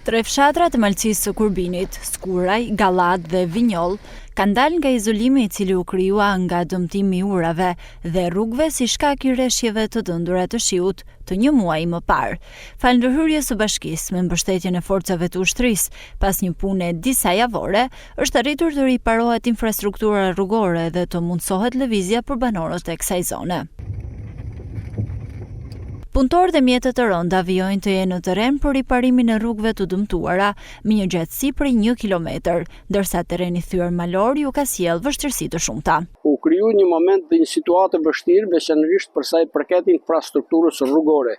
Tre fshatra të malësisë së Kurbinit, Skuraj, Gallat dhe Vinjoll, kanë dalë nga izolimi I cili u krijua nga dëmtimi I urave dhe rrugëve si shkak I rreshjeve të dëndura të shiut të një muaji më parë. Falë ndërhyrjes së bashkisë me mbështetjen e forcave të ushtrisë, pas një pune disa javore, është arritur të riparohet infrastruktura rrugore dhe të mundsohet lëvizja për banorët e kësaj zone. Punëtorët e mjetet të rënda vijojnë të jenë në terren për riparimin e rrugëve të dëmtuara me një gjatësi prej 1 kilometër, ndërsa terreni thyer malor ju ka sjellë vështirësi të shumta. U kriju një moment dhe një situatë vështirë veçanërisht për sa I përket infrastrukturës rrugore.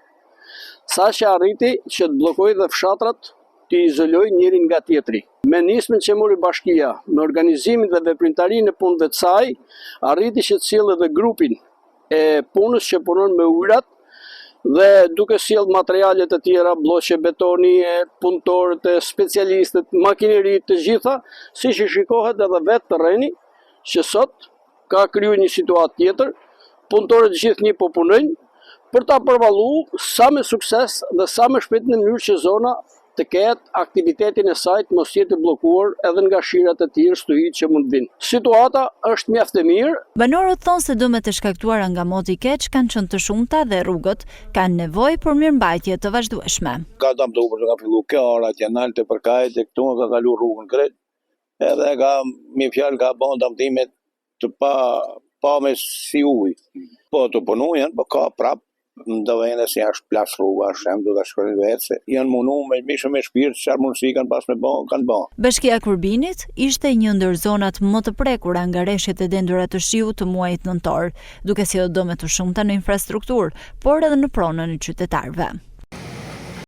Saqë arriti që të bllokojë dhe fshatrat të izolojë njërin nga tjetri. Me nismën që mori bashkia, me organizimin dhe veprimtarinë e punëve të saj, arriti që të sjellë edhe grupin e punës që punon me ujrat dhe duke sjellë materialet të tjera, bloqe betoni, punëtorët, specialistët, makineri të gjitha, siç I shikohet edhe vetë terreni, që sot ka kriju një situatë tjetër, punëtorët gjithnjë po punojnë për ta përballuar sa me sukses dhe sa më shpejt në mënyrë që zona të ketë aktivitetin e saj të mos jetë bllokuar edhe nga shirat e tjerë stuhit që mund vinë. Situata është mjaft e mirë. Banorët thonë se dëmet e shkaktuara nga moti I keq kanë qenë të shumta dhe rrugët kanë nevojë për mirëmbajtje të vazhdueshme. Ka dëmtuar ka filluar këra që nalte për kajt e këtu ka kaluar rrugën krejt. Edhe ka me fjalë ka bën dëmtime të pa me si ujë. Po të punojnë, po ka prap do vende si është plas rruga, shem do ta shkojnë vetë, janë munduar me mishë me shpirt, çfarë mundësi kanë pas me bën, kanë bën. Bashkia e Kurbinit ishte një ndër zonat më të prekura nga rreshjet e dendura të shiut të muajit nëntor, duke sjellë dëme të shumta në infrastrukturë, por edhe në pronën e qytetarëve.